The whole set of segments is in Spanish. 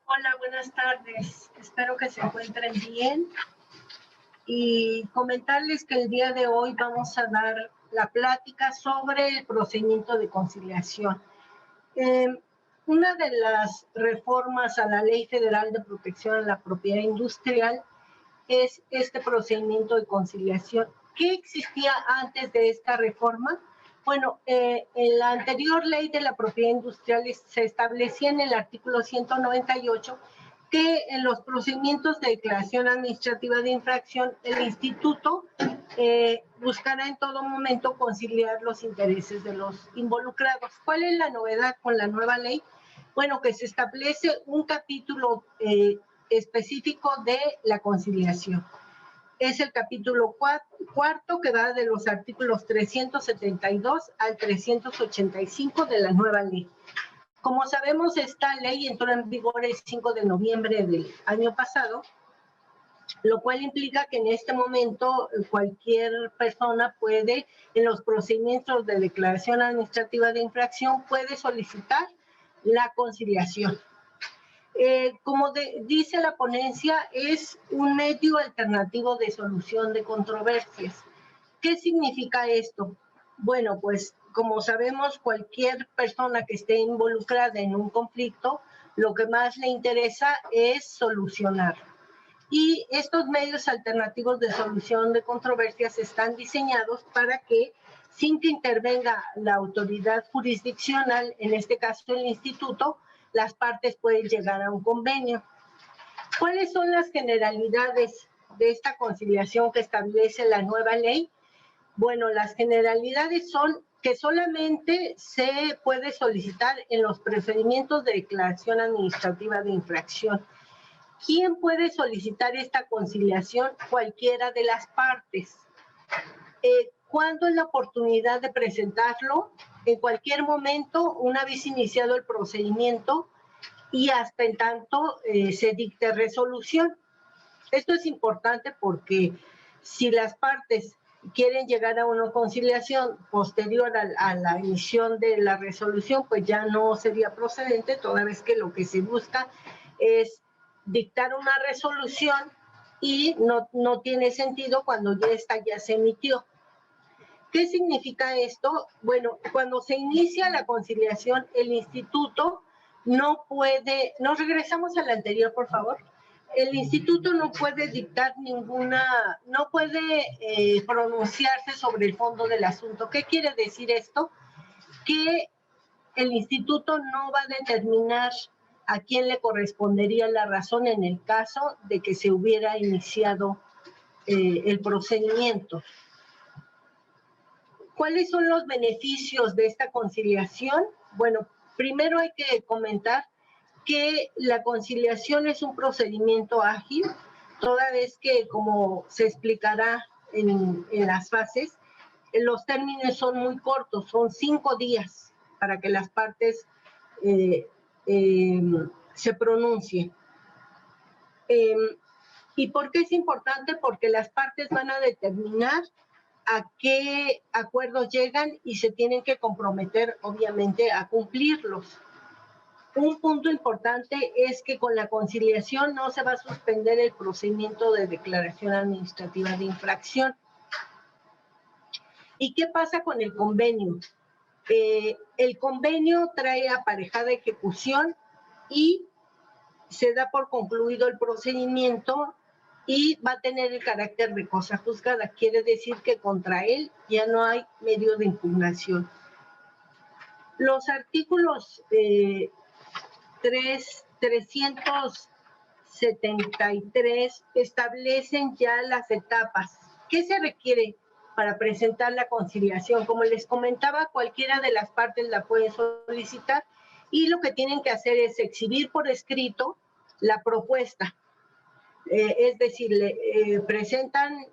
Hola, buenas tardes. Espero que se encuentren bien y comentarles que el día de hoy vamos a dar la plática sobre el procedimiento de conciliación. Eh, una de las reformas a la Ley Federal de Protección a la Propiedad Industrial es este procedimiento de conciliación. ¿Qué existía antes de esta reforma? Bueno, en la anterior ley de la propiedad industrial se establecía en el artículo 198 que en los procedimientos de declaración administrativa de infracción el instituto buscará en todo momento conciliar los intereses de los involucrados. ¿Cuál es la novedad con la nueva ley? Bueno, que se establece un capítulo específico de la conciliación. Es el capítulo cuarto que va de los artículos 372 al 385 de la nueva ley. Como sabemos, esta ley entró en vigor el 5 de noviembre del año pasado, lo cual implica que en este momento cualquier persona puede, en los procedimientos de declaración administrativa de infracción, puede solicitar la conciliación. Como dice la ponencia, es un medio alternativo de solución de controversias. ¿Qué significa esto? Bueno, pues como sabemos, cualquier persona que esté involucrada en un conflicto, lo que más le interesa es solucionar. Y estos medios alternativos de solución de controversias están diseñados para que, sin que intervenga la autoridad jurisdiccional, en este caso el instituto, las partes pueden llegar a un convenio. ¿Cuáles son las generalidades de esta conciliación que establece la nueva ley? Bueno, las generalidades son que solamente se puede solicitar en los procedimientos de declaración administrativa de infracción. ¿Quién puede solicitar esta conciliación? Cualquiera de las partes. ¿Cuándo es la oportunidad de presentarlo? En cualquier momento, una vez iniciado el procedimiento y hasta en tanto se dicte resolución. Esto es importante porque si las partes quieren llegar a una conciliación posterior a la emisión de la resolución, pues ya no sería procedente, toda vez que lo que se busca es dictar una resolución y no tiene sentido cuando ya se emitió. ¿Qué significa esto? Bueno, cuando se inicia la conciliación, el instituto no puede, nos regresamos al anterior, por favor. El instituto no puede dictar no puede pronunciarse sobre el fondo del asunto. ¿Qué quiere decir esto? Que el instituto no va a determinar a quién le correspondería la razón en el caso de que se hubiera iniciado el procedimiento. ¿Cuáles son los beneficios de esta conciliación? Bueno, primero hay que comentar que la conciliación es un procedimiento ágil, toda vez que, como se explicará en las fases, los términos son muy cortos, son 5 días para que las partes se pronuncien. ¿Y por qué es importante? Porque las partes van a determinar a qué acuerdos llegan y se tienen que comprometer, obviamente, a cumplirlos. Un punto importante es que con la conciliación no se va a suspender el procedimiento de declaración administrativa de infracción. ¿Y qué pasa con el convenio? El convenio trae aparejada ejecución y se da por concluido el procedimiento y va a tener el carácter de cosa juzgada. Quiere decir que contra él ya no hay medio de impugnación. Los artículos 373 establecen ya las etapas. ¿Qué se requiere para presentar la conciliación? Como les comentaba, cualquiera de las partes la puede solicitar y lo que tienen que hacer es exhibir por escrito la propuesta. Es decir, presentan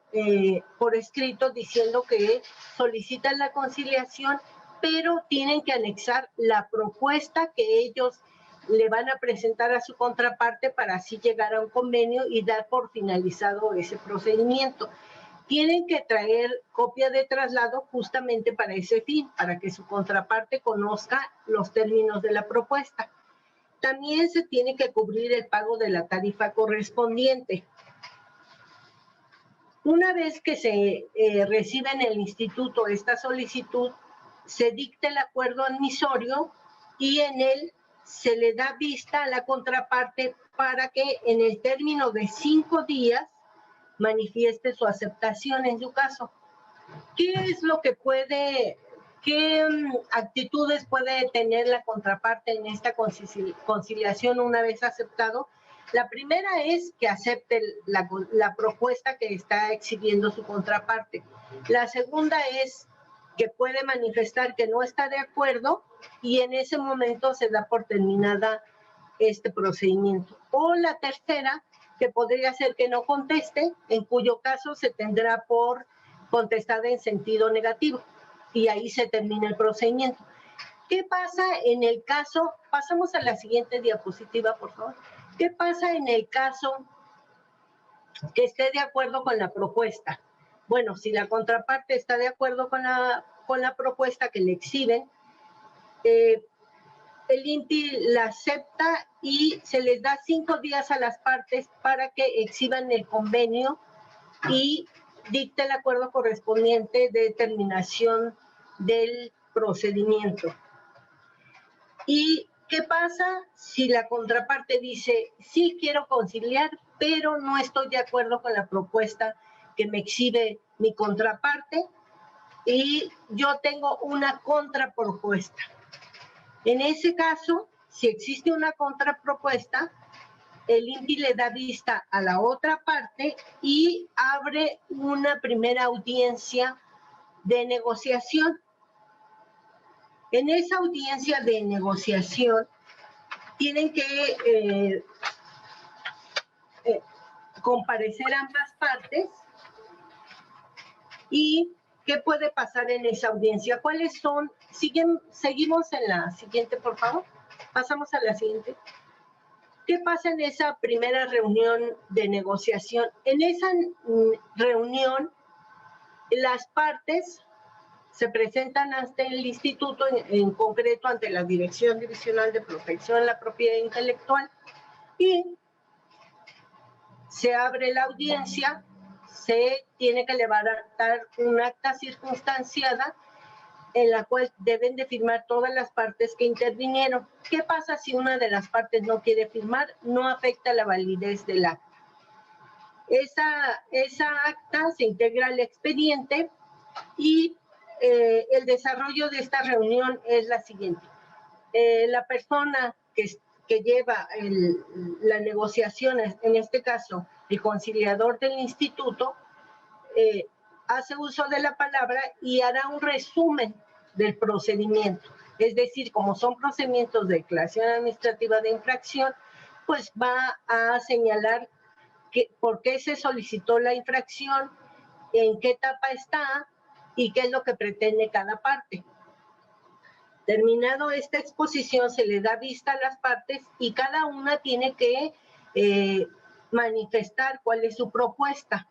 por escrito diciendo que solicitan la conciliación, pero tienen que anexar la propuesta que ellos le van a presentar a su contraparte para así llegar a un convenio y dar por finalizado ese procedimiento. Tienen que traer copia de traslado justamente para ese fin, para que su contraparte conozca los términos de la propuesta. También se tiene que cubrir el pago de la tarifa correspondiente. Una vez que se recibe en el instituto esta solicitud, se dicta el acuerdo admisorio y en él se le da vista a la contraparte para que en el término de 5 días manifieste su aceptación en su caso. ¿Qué es lo que qué actitudes puede tener la contraparte en esta conciliación una vez aceptado? La primera es que acepte la propuesta que está exhibiendo su contraparte. La segunda es que puede manifestar que no está de acuerdo y en ese momento se da por terminada este procedimiento. O la tercera, que podría ser que no conteste, en cuyo caso se tendrá por contestada en sentido negativo y ahí se termina el procedimiento. ¿Qué pasa en el caso? Pasamos a la siguiente diapositiva, por favor. ¿Qué pasa en el caso que esté de acuerdo con la propuesta? Bueno, si la contraparte está de acuerdo con la propuesta que le exhiben, el INPI la acepta y se les da 5 días a las partes para que exhiban el convenio y dicte el acuerdo correspondiente de terminación del procedimiento. ¿Y qué pasa si la contraparte dice, sí quiero conciliar, pero no estoy de acuerdo con la propuesta que me exhibe mi contraparte y yo tengo una contrapropuesta? En ese caso, si existe una contrapropuesta, el INPI le da vista a la otra parte y abre una primera audiencia de negociación. En esa audiencia de negociación tienen que comparecer ambas partes. ¿Y qué puede pasar en esa audiencia? ¿Cuáles son? Seguimos en la siguiente, por favor. Pasamos a la siguiente. ¿Qué pasa en esa primera reunión de negociación? En esa reunión, las partes se presentan ante el instituto, en concreto ante la Dirección Divisional de Protección a la Propiedad Intelectual, y se abre la audiencia, se tiene que levantar un acta circunstanciada en la cual deben de firmar todas las partes que intervinieron. ¿Qué pasa si una de las partes no quiere firmar? No afecta la validez del acta. Esa acta se integra al expediente y el desarrollo de esta reunión es la siguiente. La persona que lleva la negociación, en este caso el conciliador del instituto, hace uso de la palabra y hará un resumen del procedimiento. Es decir, como son procedimientos de declaración administrativa de infracción, pues va a señalar por qué se solicitó la infracción, en qué etapa está y qué es lo que pretende cada parte. Terminado esta exposición, se le da vista a las partes y cada una tiene que manifestar cuál es su propuesta.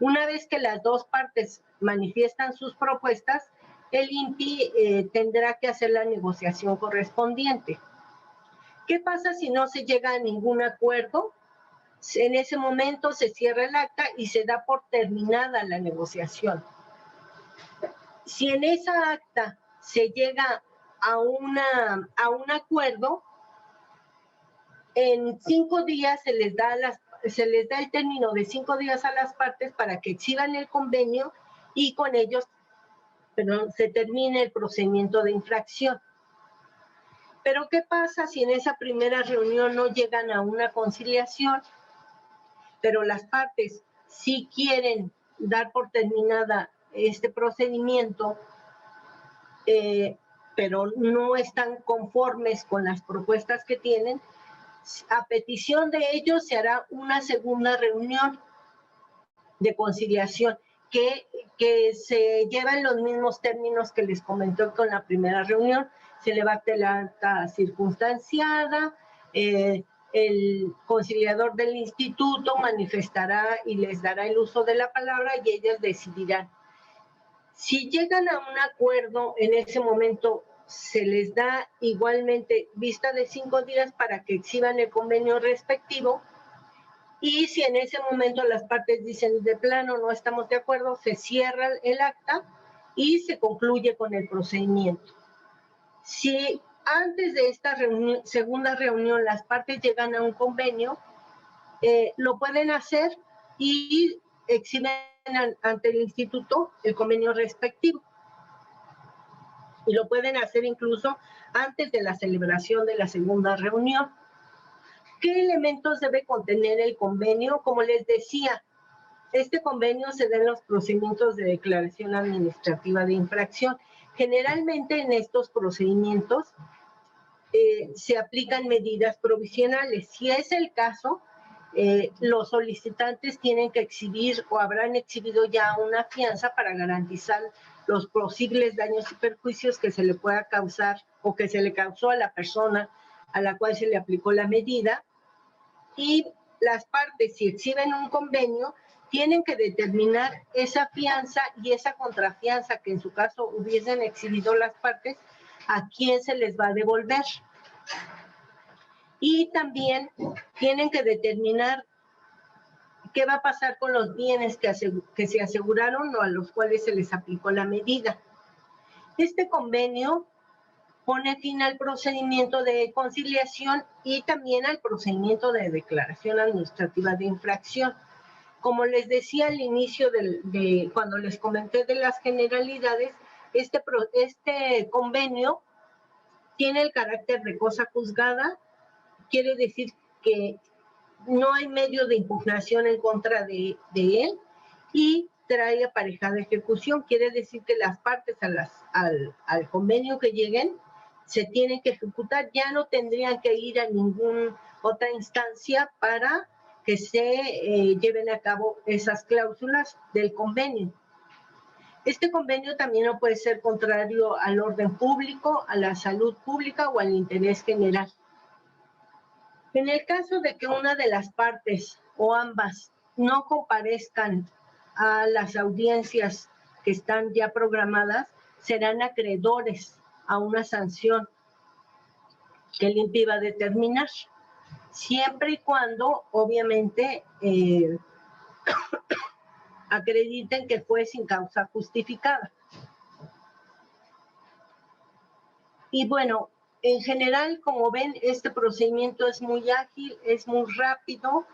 Una vez que las dos partes manifiestan sus propuestas, el INPI tendrá que hacer la negociación correspondiente. ¿Qué pasa si no se llega a ningún acuerdo? En ese momento se cierra el acta y se da por terminada la negociación. Si en esa acta se llega a un acuerdo, en 5 días se les da el término de 5 días a las partes para que exhiban el convenio y con ellos se termine el procedimiento de infracción. Pero ¿qué pasa si en esa primera reunión no llegan a una conciliación, pero las partes sí quieren dar por terminada este procedimiento, pero no están conformes con las propuestas que tienen? A petición de ellos se hará una segunda reunión de conciliación que se lleva en los mismos términos que les comentó con la primera reunión. Se levanta el acta circunstanciada, el conciliador del instituto manifestará y les dará el uso de la palabra y ellas decidirán. Si llegan a un acuerdo, en ese momento se les da igualmente vista de 5 días para que exhiban el convenio respectivo, y si en ese momento las partes dicen de plano no estamos de acuerdo, se cierra el acta y se concluye con el procedimiento. Si antes de esta segunda reunión las partes llegan a un convenio, lo pueden hacer y exhiben ante el instituto el convenio respectivo. Y lo pueden hacer incluso antes de la celebración de la segunda reunión. ¿Qué elementos debe contener el convenio? Como les decía, este convenio se da en los procedimientos de declaración administrativa de infracción. Generalmente en estos procedimientos se aplican medidas provisionales. Si es el caso, los solicitantes tienen que exhibir o habrán exhibido ya una fianza para garantizar los posibles daños y perjuicios que se le pueda causar o que se le causó a la persona a la cual se le aplicó la medida. Y las partes, si exhiben un convenio, tienen que determinar esa fianza y esa contrafianza que en su caso hubiesen exhibido las partes, a quién se les va a devolver. Y también tienen que determinar qué va a pasar con los bienes que se aseguraron o a los cuales se les aplicó la medida. Este convenio pone fin al procedimiento de conciliación y también al procedimiento de declaración administrativa de infracción. Como les decía al inicio cuando les comenté de las generalidades, este convenio tiene el carácter de cosa juzgada, quiere decir que no hay medio de impugnación en contra de él, y trae aparejada ejecución, quiere decir que las partes al convenio que lleguen se tienen que ejecutar, ya no tendrían que ir a ninguna otra instancia para que se lleven a cabo esas cláusulas del convenio. Este convenio también no puede ser contrario al orden público, a la salud pública o al interés general. En el caso de que una de las partes o ambas no comparezcan a las audiencias que están ya programadas, serán acreedores a una sanción que el INPI va a determinar, siempre y cuando, obviamente, acrediten que fue sin causa justificada. Y bueno, en general, como ven, este procedimiento es muy ágil, es muy rápido,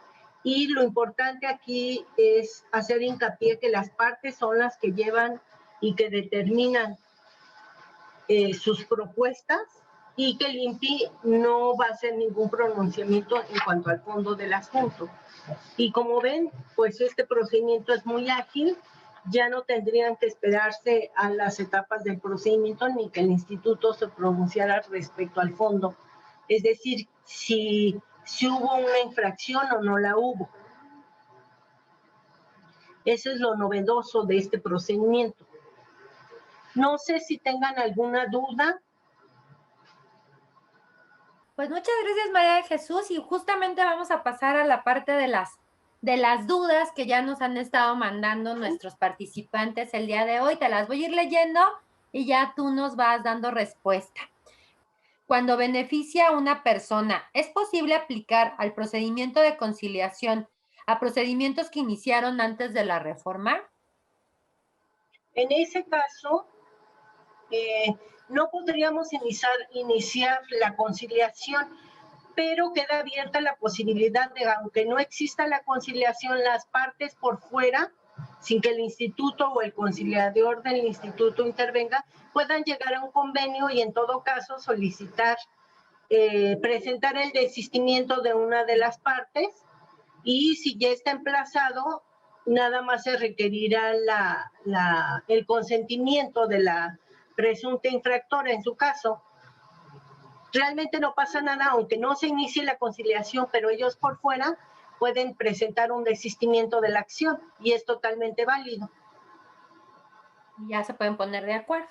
y lo importante aquí es hacer hincapié que las partes son las que llevan y que determinan sus propuestas, y que el INPI no va a hacer ningún pronunciamiento en cuanto al fondo del asunto. Y como ven, pues este procedimiento es muy ágil, ya no tendrían que esperarse a las etapas del procedimiento ni que el instituto se pronunciara respecto al fondo. Es decir, si hubo una infracción o no la hubo. Eso es lo novedoso de este procedimiento. No sé si tengan alguna duda. Pues muchas gracias, María de Jesús, y justamente vamos a pasar a la parte de las dudas que ya nos han estado mandando nuestros participantes el día de hoy. Te las voy a ir leyendo y ya tú nos vas dando respuesta. Cuando beneficia a una persona, ¿es posible aplicar al procedimiento de conciliación a procedimientos que iniciaron antes de la reforma? En ese caso, no podríamos iniciar la conciliación, pero queda abierta la posibilidad de, aunque no exista la conciliación, las partes por fuera, sin que el instituto o el conciliador del instituto intervenga, puedan llegar a un convenio y en todo caso solicitar, presentar el desistimiento de una de las partes, y si ya está emplazado, nada más se requerirá el consentimiento de la presunta infractora en su caso. Realmente no pasa nada, aunque no se inicie la conciliación, pero ellos por fuera pueden presentar un desistimiento de la acción y es totalmente válido. Ya se pueden poner de acuerdo.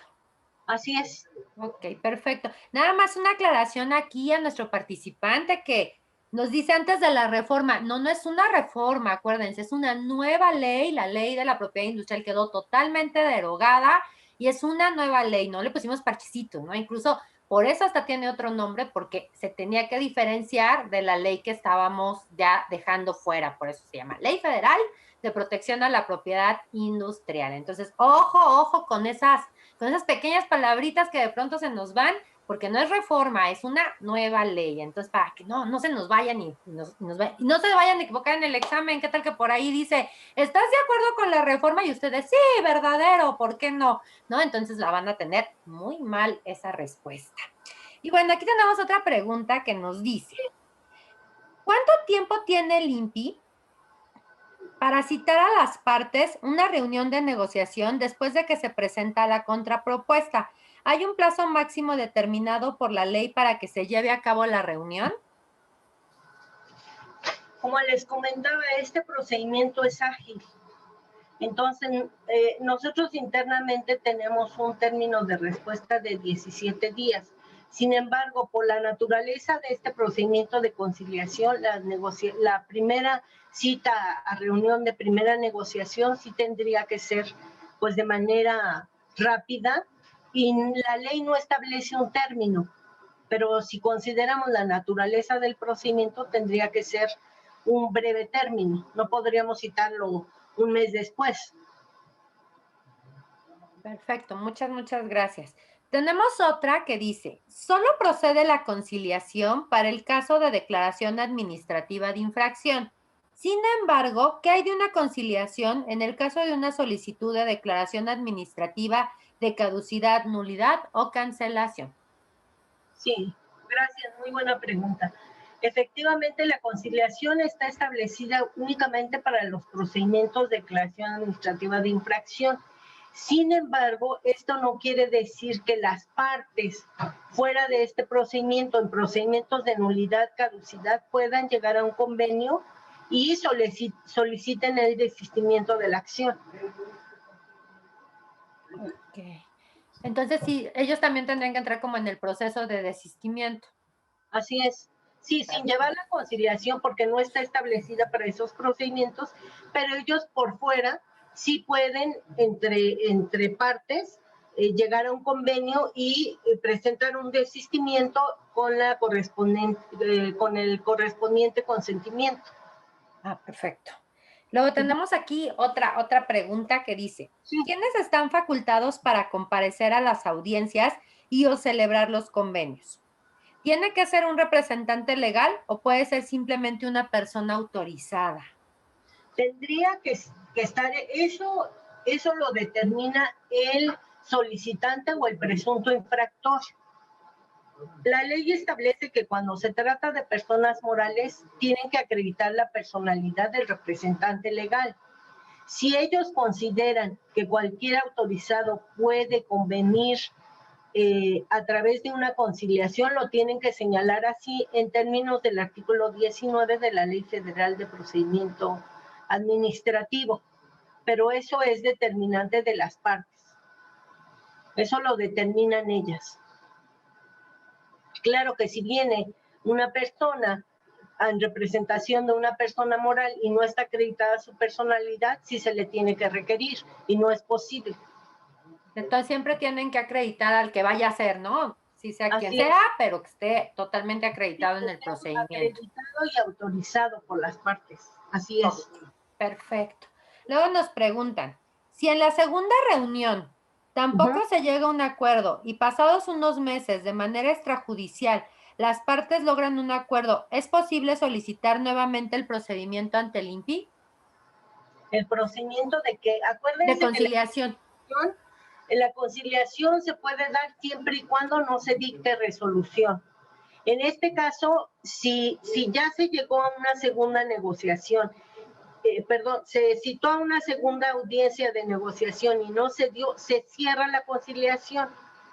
Así es. Ok, perfecto. Nada más una aclaración aquí a nuestro participante que nos dice antes de la reforma. No es una reforma, acuérdense, es una nueva ley. La ley de la propiedad industrial quedó totalmente derogada y es una nueva ley, no le pusimos parchecito, ¿no? Incluso por eso hasta tiene otro nombre, porque se tenía que diferenciar de la ley que estábamos ya dejando fuera, por eso se llama Ley Federal de Protección a la Propiedad Industrial. Entonces, ojo con esas pequeñas palabritas que de pronto se nos van, porque no es reforma, es una nueva ley. Entonces, para que no se nos vayan y no se vayan a equivocar en el examen, ¿qué tal que por ahí dice, ¿estás de acuerdo con la reforma? Y ustedes, sí, verdadero, ¿por qué no? ¿No? Entonces la van a tener muy mal esa respuesta. Y bueno, aquí tenemos otra pregunta que nos dice, ¿cuánto tiempo tiene el INPI para citar a las partes una reunión de negociación después de que se presenta la contrapropuesta? ¿Hay un plazo máximo determinado por la ley para que se lleve a cabo la reunión? Como les comentaba, este procedimiento es ágil. Entonces, nosotros internamente tenemos un término de respuesta de 17 días. Sin embargo, por la naturaleza de este procedimiento de conciliación, la primera cita a reunión de primera negociación sí tendría que ser pues de manera rápida, y la ley no establece un término, pero si consideramos la naturaleza del procedimiento tendría que ser un breve término, no podríamos citarlo un mes después. Perfecto, muchas gracias. Tenemos otra que dice, solo procede la conciliación para el caso de declaración administrativa de infracción. Sin embargo, ¿qué hay de una conciliación en el caso de una solicitud de declaración administrativa de caducidad, nulidad o cancelación? Sí, gracias, muy buena pregunta. Efectivamente, la conciliación está establecida únicamente para los procedimientos de declaración administrativa de infracción. Sin embargo, esto no quiere decir que las partes fuera de este procedimiento, en procedimientos de nulidad, caducidad, puedan llegar a un convenio y soliciten el desistimiento de la acción. Ok. Entonces, sí, ellos también tendrían que entrar como en el proceso de desistimiento. Así es. Sí, sin llevar la conciliación porque no está establecida para esos procedimientos, pero ellos por fuera sí pueden entre partes llegar a un convenio y presentar un desistimiento con la correspondiente, con el correspondiente consentimiento. Ah, perfecto. Luego tenemos aquí otra pregunta que dice, Sí. ¿quiénes están facultados para comparecer a las audiencias y o celebrar los convenios? ¿Tiene que ser un representante legal o puede ser simplemente una persona autorizada? Tendría que estar, eso lo determina el solicitante o el presunto infractor. La ley establece que cuando se trata de personas morales, tienen que acreditar la personalidad del representante legal. Si ellos consideran que cualquier autorizado puede convenir a través de una conciliación, lo tienen que señalar así en términos del artículo 19 de la Ley Federal de Procedimiento Administrativo. Pero eso es determinante de las partes. Eso lo determinan ellas. Claro que si viene una persona en representación de una persona moral y no está acreditada su personalidad, sí se le tiene que requerir y no es posible. Entonces siempre tienen que acreditar al que vaya a ser, ¿no? Si sea quien sea, pero que esté totalmente acreditado en el procedimiento. Acreditado y autorizado por las partes. Así es. Okay, perfecto. Luego nos preguntan, si en la segunda reunión tampoco se llega a un acuerdo y pasados unos meses de manera extrajudicial las partes logran un acuerdo, ¿es posible solicitar nuevamente el procedimiento ante el INPI? El procedimiento de que, acuérdense De conciliación. Que la conciliación se puede dar siempre y cuando no se dicte resolución. En este caso, si ya se llegó a una segunda negociación, se citó a una segunda audiencia de negociación y no se dio, se cierra la conciliación.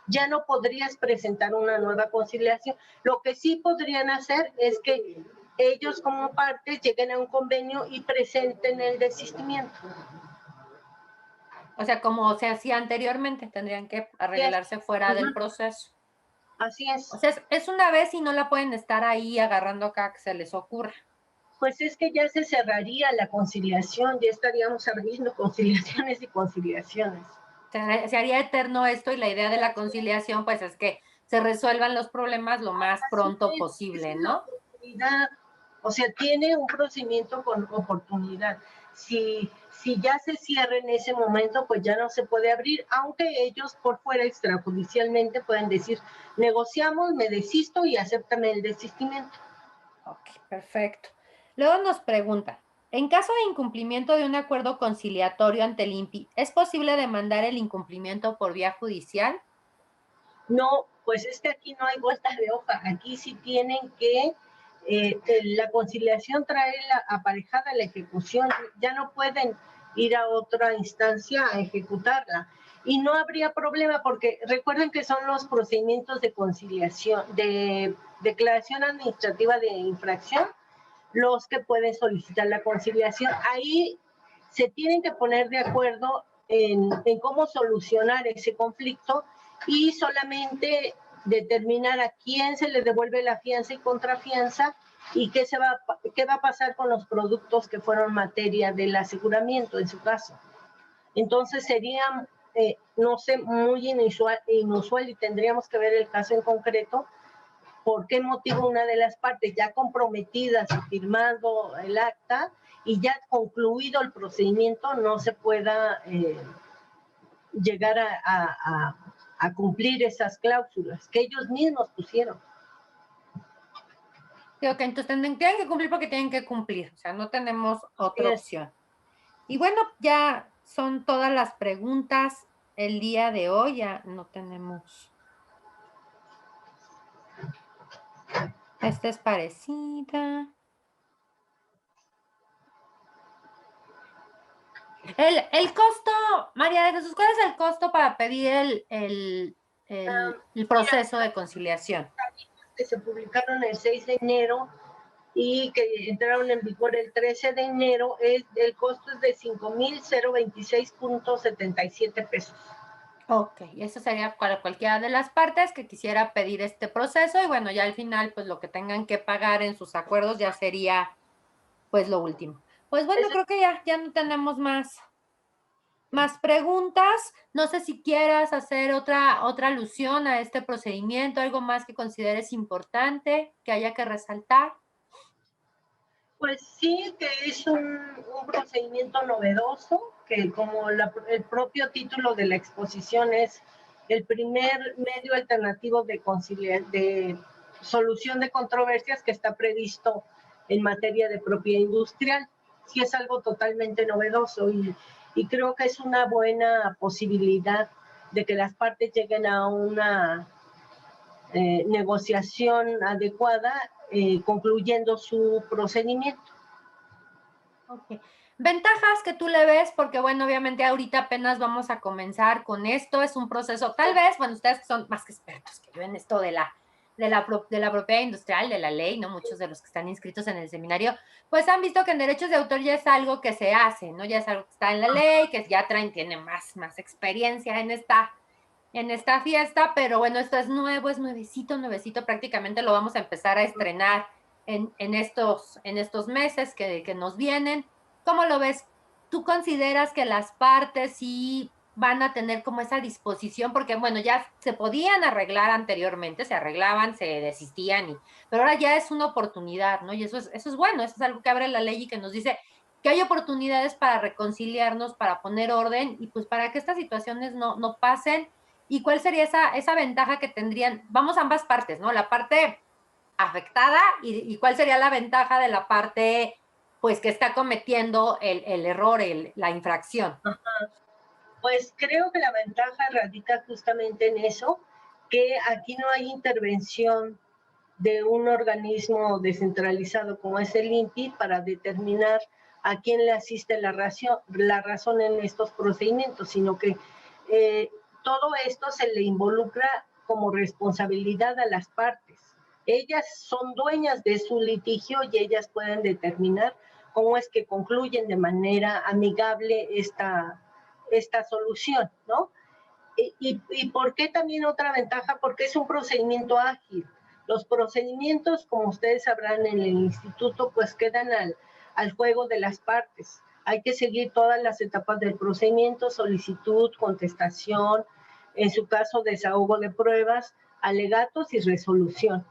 Ya no podrías presentar una nueva conciliación. Lo que sí podrían hacer es que ellos como partes lleguen a un convenio y presenten el desistimiento. O sea, como se hacía anteriormente, tendrían que arreglarse fuera del proceso. Así es. O sea, es una vez y no la pueden estar ahí agarrando acá que se les ocurra. Pues es que ya se cerraría la conciliación, ya estaríamos abriendo conciliaciones y conciliaciones. Se haría eterno esto y la idea de la conciliación pues es que se resuelvan los problemas lo más pronto posible, ¿no? O sea, tiene un procedimiento con oportunidad. Si ya se cierra en ese momento, pues ya no se puede abrir, aunque ellos por fuera extrajudicialmente pueden decir, negociamos, me desisto y acéptame el desistimiento. Ok, perfecto. Luego nos pregunta, en caso de incumplimiento de un acuerdo conciliatorio ante el INPI, ¿es posible demandar el incumplimiento por vía judicial? No, pues es que aquí no hay vuelta de hoja, aquí sí tienen que, la conciliación trae aparejada la ejecución, ya no pueden ir a otra instancia a ejecutarla. Y no habría problema porque recuerden que son los procedimientos de conciliación, de declaración administrativa de infracción, los que pueden solicitar la conciliación. Ahí se tienen que poner de acuerdo en cómo solucionar ese conflicto y solamente determinar a quién se le devuelve la fianza y contrafianza y qué va a pasar con los productos que fueron materia del aseguramiento en su caso. Entonces sería, no sé, muy inusual y tendríamos que ver el caso en concreto, por qué motivo una de las partes ya comprometidas y firmado el acta y ya concluido el procedimiento no se pueda llegar a cumplir esas cláusulas que ellos mismos pusieron. Ok, entonces tienen que cumplir porque tienen que cumplir, o sea, no tenemos otra opción. Y bueno, ya son todas las preguntas el día de hoy, ya no tenemos. Esta es parecida. El costo, María de Jesús, ¿cuál es el costo para pedir el proceso de conciliación? Que se publicaron el 6 de enero y que entraron en vigor el 13 de enero, el costo es de 5,026.77 pesos. Ok, eso sería para cualquiera de las partes que quisiera pedir este proceso y bueno, ya al final pues lo que tengan que pagar en sus acuerdos ya sería pues lo último. Pues bueno, creo que ya no tenemos más preguntas. No sé si quieras hacer otra alusión a este procedimiento, algo más que consideres importante, que haya que resaltar. Pues sí, que es un procedimiento novedoso, que como el propio título de la exposición es el primer medio alternativo de solución de controversias que está previsto en materia de propiedad industrial. Sí es algo totalmente novedoso y creo que es una buena posibilidad de que las partes lleguen a una negociación adecuada, concluyendo su procedimiento. Ok. Ventajas que tú le ves, porque bueno, obviamente ahorita apenas vamos a comenzar con esto, es un proceso, tal vez, bueno, ustedes que son más que expertos que yo en esto de la propiedad industrial, de la ley, ¿no? Muchos de los que están inscritos en el seminario, pues han visto que en derechos de autor ya es algo que se hace, ¿no? Ya es algo que está en la ley, que ya tiene más experiencia en esta fiesta, pero bueno, esto es nuevo, es nuevecito, prácticamente lo vamos a empezar a estrenar en estos meses que nos vienen. ¿Cómo lo ves? ¿Tú consideras que las partes sí van a tener como esa disposición? Porque bueno, ya se podían arreglar anteriormente, se arreglaban, se desistían, pero ahora ya es una oportunidad, ¿no? Y eso es bueno, eso es algo que abre la ley y que nos dice que hay oportunidades para reconciliarnos, para poner orden y pues para que estas situaciones no pasen. ¿Y cuál sería esa ventaja que tendrían? Vamos a ambas partes, ¿no? La parte afectada y cuál sería la ventaja de la parte pues que está cometiendo el error, la infracción. Ajá. Pues creo que la ventaja radica justamente en eso, que aquí no hay intervención de un organismo descentralizado como es el INPI para determinar a quién le asiste la razón en estos procedimientos, sino que todo esto se le involucra como responsabilidad a las partes. Ellas son dueñas de su litigio y ellas pueden determinar cómo es que concluyen de manera amigable esta solución, ¿no? ¿Y por qué también otra ventaja? Porque es un procedimiento ágil. Los procedimientos, como ustedes sabrán en el instituto, pues quedan al juego de las partes. Hay que seguir todas las etapas del procedimiento: solicitud, contestación, en su caso desahogo de pruebas, alegatos y resolución.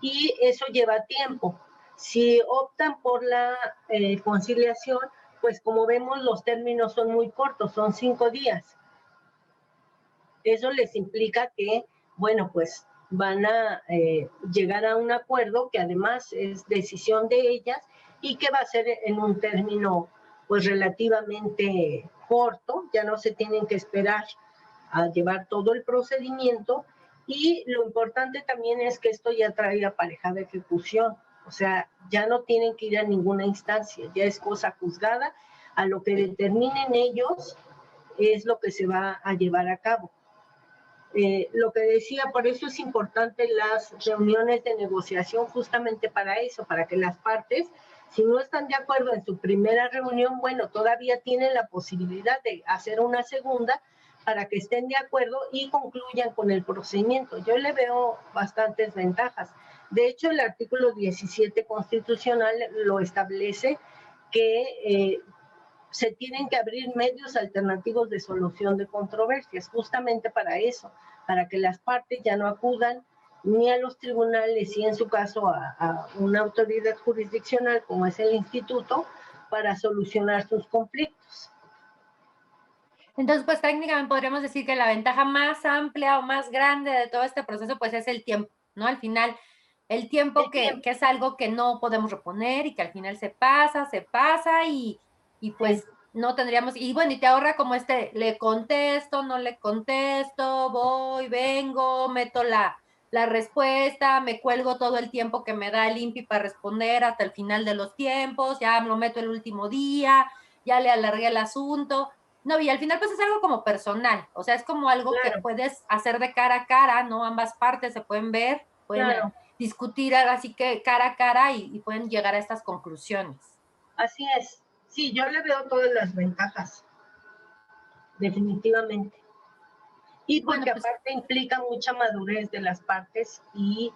Y eso lleva tiempo. Si optan por la conciliación, pues como vemos los términos son muy cortos, son 5 días. Eso les implica que, bueno, pues van a llegar a un acuerdo que además es decisión de ellas y que va a ser en un término pues relativamente corto, ya no se tienen que esperar a llevar todo el procedimiento. Y lo importante también es que esto ya trae aparejada ejecución, o sea, ya no tienen que ir a ninguna instancia, ya es cosa juzgada, a lo que determinen ellos es lo que se va a llevar a cabo. Lo que decía, por eso es importante las reuniones de negociación, justamente para eso, para que las partes, si no están de acuerdo en su primera reunión, bueno, todavía tienen la posibilidad de hacer una segunda para que estén de acuerdo y concluyan con el procedimiento. Yo le veo bastantes ventajas. De hecho, el artículo 17 constitucional lo establece, que se tienen que abrir medios alternativos de solución de controversias, justamente para eso, para que las partes ya no acudan ni a los tribunales y en su caso a una autoridad jurisdiccional como es el instituto para solucionar sus conflictos. Entonces, pues técnicamente podríamos decir que la ventaja más amplia o más grande de todo este proceso, pues es el tiempo, ¿no? Al final, el tiempo que es algo que no podemos reponer y que al final se pasa y pues no tendríamos, y bueno, y te ahorra como le contesto, no le contesto, voy, vengo, meto la respuesta, me cuelgo todo el tiempo que me da el INPI para responder hasta el final de los tiempos, ya lo meto el último día, ya le alargué el asunto. No, y al final pues es algo como personal, o sea, es como algo que puedes hacer de cara a cara, ¿no? Ambas partes se pueden ver, pueden discutir así que cara a cara y pueden llegar a estas conclusiones. Así es. Sí, yo le veo todas las ventajas, definitivamente. Y porque bueno, pues, aparte implica mucha madurez de las partes y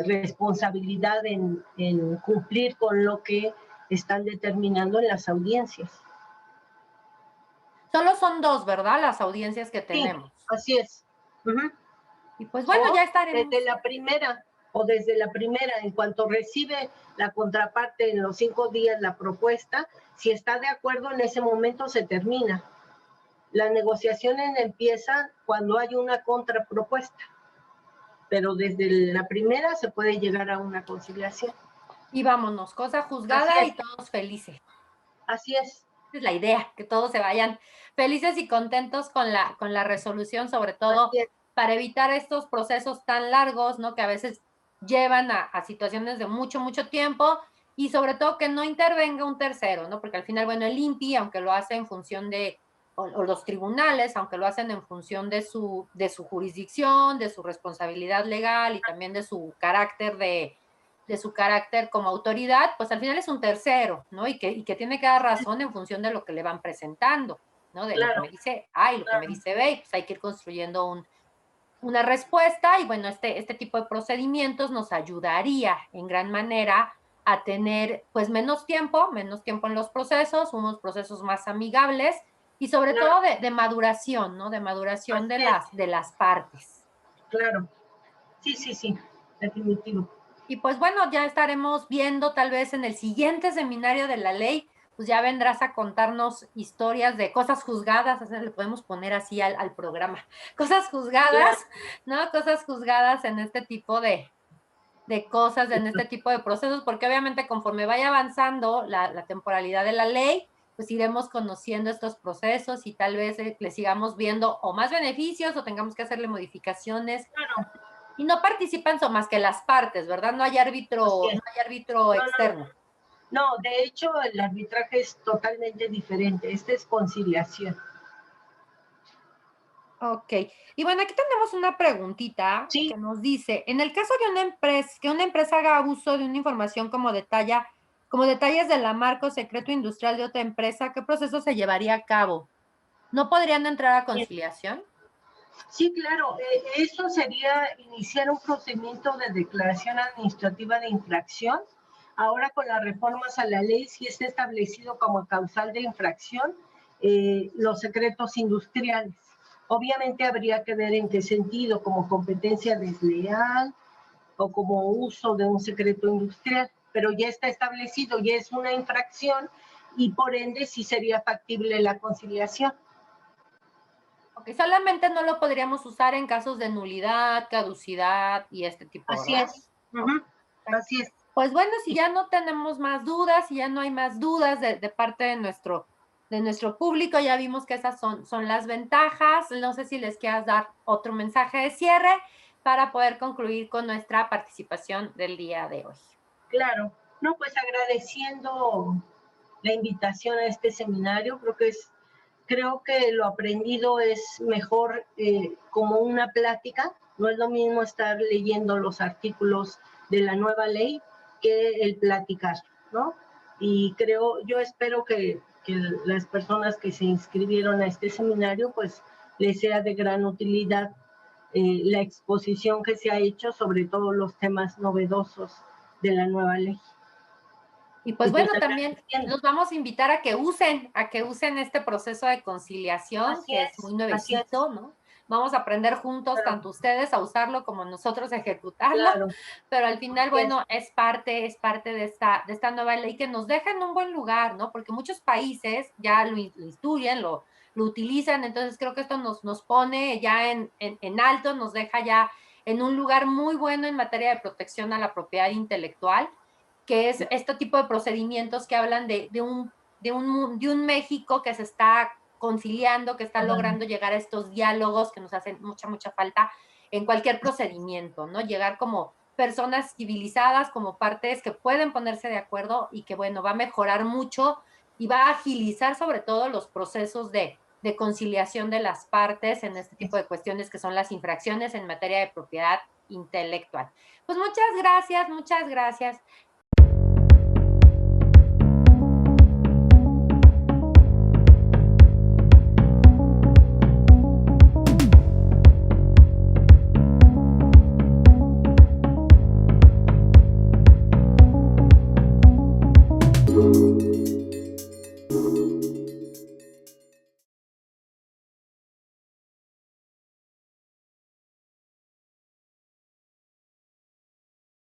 responsabilidad en cumplir con lo que están determinando en las audiencias. Solo son 2, ¿verdad? Las audiencias que tenemos. Sí, así es. Y pues bueno, ya estaremos. Desde la primera, en cuanto recibe la contraparte en los 5 días la propuesta, si está de acuerdo en ese momento se termina. La negociación empieza cuando hay una contrapropuesta, pero desde la primera se puede llegar a una conciliación. Y vámonos, cosa juzgada y todos felices. Así es. Esa es la idea, que todos se vayan felices y contentos con la resolución, sobre todo para evitar estos procesos tan largos, ¿no? Que a veces llevan a situaciones de mucho, mucho tiempo y sobre todo que no intervenga un tercero, ¿no? Porque al final, bueno, el INPI, aunque lo hace en función de, o los tribunales, aunque lo hacen en función de su jurisdicción, de su responsabilidad legal y también de su carácter como autoridad, pues al final es un tercero, ¿no? Y que tiene que dar razón en función de lo que le van presentando, ¿no? De lo que me dice A y lo que me dice B, y pues hay que ir construyendo una respuesta y bueno, este tipo de procedimientos nos ayudaría en gran manera a tener pues menos tiempo en los procesos, unos procesos más amigables y sobre todo de maduración, ¿no? De maduración de las partes. Claro. Sí, definitivo. Y pues bueno, ya estaremos viendo tal vez en el siguiente seminario de la ley, pues ya vendrás a contarnos historias de cosas juzgadas, o sea, le podemos poner así al programa, cosas juzgadas, ¿no? Cosas juzgadas en este tipo de cosas, en este tipo de procesos, porque obviamente conforme vaya avanzando la temporalidad de la ley, pues iremos conociendo estos procesos y tal vez le sigamos viendo o más beneficios o tengamos que hacerle modificaciones. Claro. Y no participan son más que las partes, ¿verdad? No hay árbitro, externo. No, de hecho, el arbitraje es totalmente diferente. Este es conciliación. Ok. Y bueno, aquí tenemos una preguntita que nos dice, en el caso de que una empresa haga uso de una información como detalles de la marca o secreto industrial de otra empresa, ¿qué proceso se llevaría a cabo? ¿No podrían entrar a conciliación? Sí, claro. Eso sería iniciar un procedimiento de declaración administrativa de infracción Ahora con las reformas a la ley sí está establecido como causal de infracción los secretos industriales. Obviamente habría que ver en qué sentido, como competencia desleal o como uso de un secreto industrial, pero ya está establecido, ya es una infracción y por ende sí sería factible la conciliación. Ok, solamente no lo podríamos usar en casos de nulidad, caducidad y este tipo, Así ¿verdad? es. Así es. Pues bueno, si ya no tenemos más dudas, si ya no hay más dudas de parte de nuestro público, ya vimos que esas son las ventajas. No sé si les quieras dar otro mensaje de cierre para poder concluir con nuestra participación del día de hoy. Claro. No, pues agradeciendo la invitación a este seminario, creo que lo aprendido es mejor como una plática. No es lo mismo estar leyendo los artículos de la nueva ley que el platicar, ¿no? Y yo espero que las personas que se inscribieron a este seminario, pues les sea de gran utilidad la exposición que se ha hecho sobre todos los temas novedosos de la nueva ley. Y pues Y bueno, pues también los vamos a invitar a que usen este proceso de conciliación, que es muy nuevecito, ¿no? Vamos a aprender juntos, claro, tanto ustedes a usarlo como nosotros a ejecutarlo, claro, pero al final, bueno, es parte de esta nueva ley que nos deja en un buen lugar, ¿no? Porque muchos países ya lo instruyen, lo utilizan, entonces creo que esto nos pone ya en alto, nos deja ya en un lugar muy bueno en materia de protección a la propiedad intelectual, que es este tipo de procedimientos que hablan de un México que se está conciliando, que está logrando llegar a estos diálogos que nos hacen mucha falta en cualquier procedimiento, ¿no? Llegar como personas civilizadas, como partes que pueden ponerse de acuerdo y que, bueno, va a mejorar mucho y va a agilizar sobre todo los procesos de conciliación de las partes en este tipo de cuestiones que son las infracciones en materia de propiedad intelectual. Pues muchas gracias,